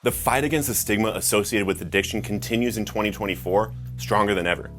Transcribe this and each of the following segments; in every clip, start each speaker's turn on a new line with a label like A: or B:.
A: The fight against the stigma associated with addiction continues in 2024 stronger than ever.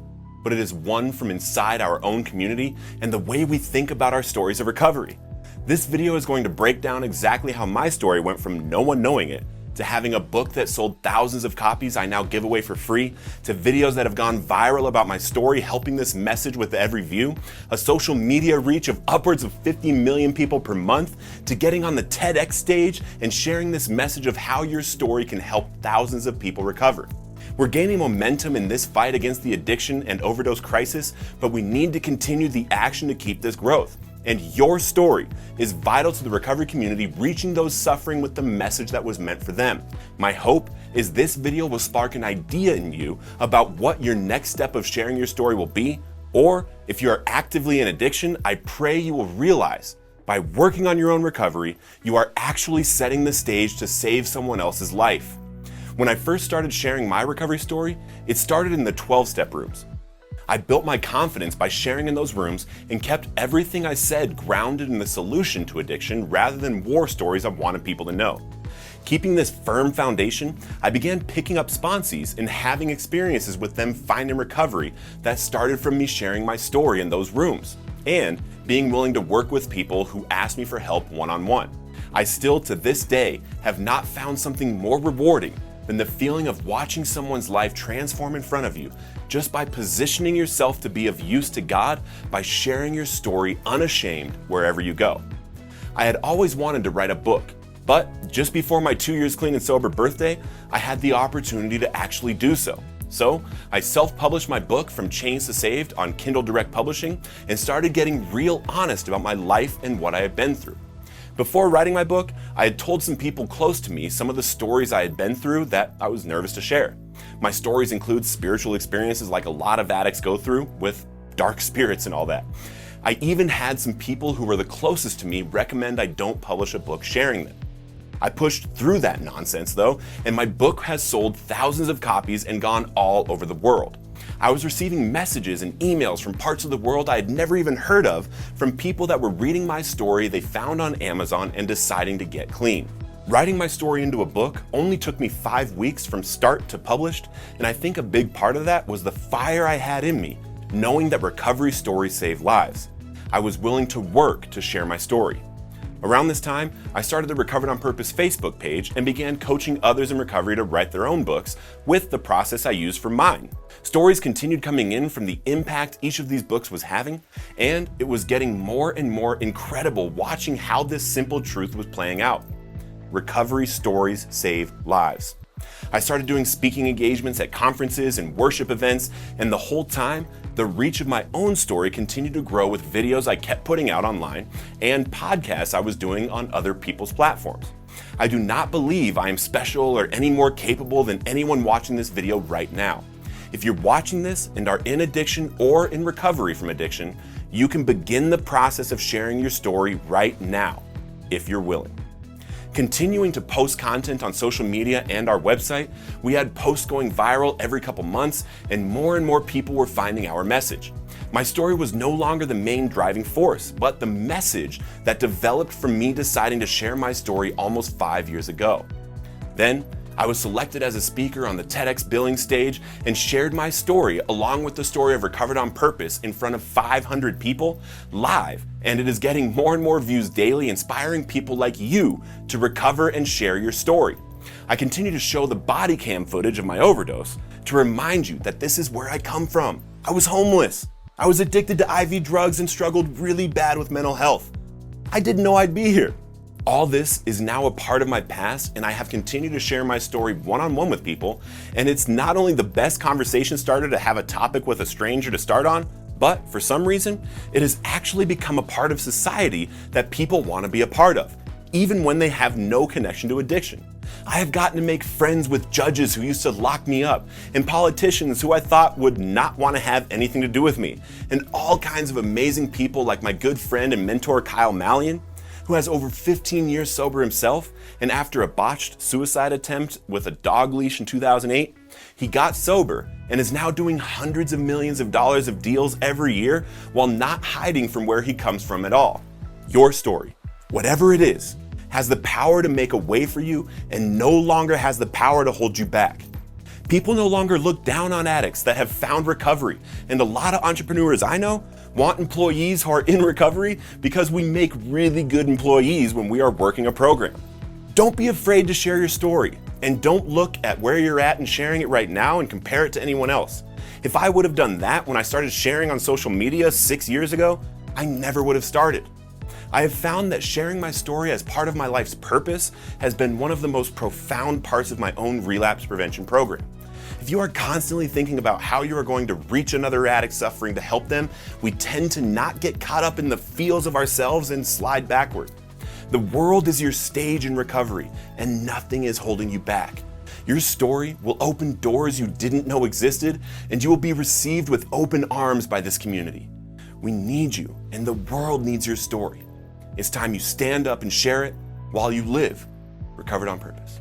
A: But it is won from inside our own community and the way we think about our stories of recovery. This video is going to break down exactly how my story went from no one knowing it to having a book that sold thousands of copies I now give away for free, to videos that have gone viral about my story helping this message with every view, a social media reach of upwards of 50 million people per month, to getting on the TEDx stage and sharing this message of how your story can help thousands of people recover. We're gaining momentum in this fight against the addiction and overdose crisis, but we need to continue the action to keep this growth. And your story is vital to the recovery community reaching those suffering with the message that was meant for them. My hope is this video will spark an idea in you about what your next step of sharing your story will be, or if you are actively in addiction, I pray you will realize by working on your own recovery, you are actually setting the stage to save someone else's life. When I first started sharing my recovery story, it started in the 12-step rooms. I built my confidence by sharing in those rooms and kept everything I said grounded in the solution to addiction rather than war stories I wanted people to know. Keeping this firm foundation, I began picking up sponsees and having experiences with them finding recovery that started from me sharing my story in those rooms and being willing to work with people who asked me for help one-on-one. I still, to this day, have not found something more rewarding than the feeling of watching someone's life transform in front of you just by positioning yourself to be of use to God by sharing your story unashamed wherever you go. I had always wanted to write a book, but just before my 2 years clean and sober birthday, I had the opportunity to actually do so. So I self-published my book From Chains to Saved on Kindle Direct Publishing and started getting real honest about my life and what I had been through. Before writing my book, I had told some people close to me some of the stories I had been through that I was nervous to share. My stories include spiritual experiences like a lot of addicts go through, with dark spirits and all that. I even had some people who were the closest to me recommend I don't publish a book sharing them. I pushed through that nonsense though, and my book has sold thousands of copies and gone all over the world. I was receiving messages and emails from parts of the world I had never even heard of from people that were reading my story they found on Amazon and deciding to get clean. Writing my story into a book only took me 5 weeks from start to published, and I think a big part of that was the fire I had in me, knowing that recovery stories save lives. I was willing to work to share my story. Around this time, I started the Recovered on Purpose Facebook page and began coaching others in recovery to write their own books with the process I used for mine. Stories continued coming in from the impact each of these books was having, and it was getting more and more incredible watching how this simple truth was playing out. Recovery stories save lives. I started doing speaking engagements at conferences and worship events, and the whole time, the reach of my own story continued to grow with videos I kept putting out online and podcasts I was doing on other people's platforms. I do not believe I am special or any more capable than anyone watching this video right now. If you're watching this and are in addiction or in recovery from addiction, you can begin the process of sharing your story right now, if you're willing. Continuing to post content on social media and our website, we had posts going viral every couple months, and more people were finding our message. My story was no longer the main driving force, but the message that developed from me deciding to share my story almost 5 years ago. Then, I was selected as a speaker on the TEDx billing stage and shared my story along with the story of Recovered on Purpose in front of 500 people live, and it is getting more and more views daily, inspiring people like you to recover and share your story. I continue to show the body cam footage of my overdose to remind you that this is where I come from. I was homeless. I was addicted to IV drugs and struggled really bad with mental health. I didn't know I'd be here. All this is now a part of my past, and I have continued to share my story one-on-one with people, and it's not only the best conversation starter to have a topic with a stranger to start on, but for some reason, it has actually become a part of society that people want to be a part of, even when they have no connection to addiction. I have gotten to make friends with judges who used to lock me up, and politicians who I thought would not want to have anything to do with me, and all kinds of amazing people like my good friend and mentor Kyle Mallion, who has over 15 years sober himself, and after a botched suicide attempt with a dog leash in 2008, he got sober and is now doing hundreds of millions of dollars of deals every year while not hiding from where he comes from at all. Your story, whatever it is, has the power to make a way for you and no longer has the power to hold you back. People no longer look down on addicts that have found recovery, and a lot of entrepreneurs I know want employees who are in recovery because we make really good employees when we are working a program. Don't be afraid to share your story, and don't look at where you're at and sharing it right now and compare it to anyone else. If I would have done that when I started sharing on social media 6 years ago, I never would have started. I have found that sharing my story as part of my life's purpose has been one of the most profound parts of my own relapse prevention program. If you are constantly thinking about how you are going to reach another addict suffering to help them, we tend to not get caught up in the feels of ourselves and slide backward. The world is your stage in recovery, and nothing is holding you back. Your story will open doors you didn't know existed, and you will be received with open arms by this community. We need you, and the world needs your story. It's time you stand up and share it while you live recovered on purpose.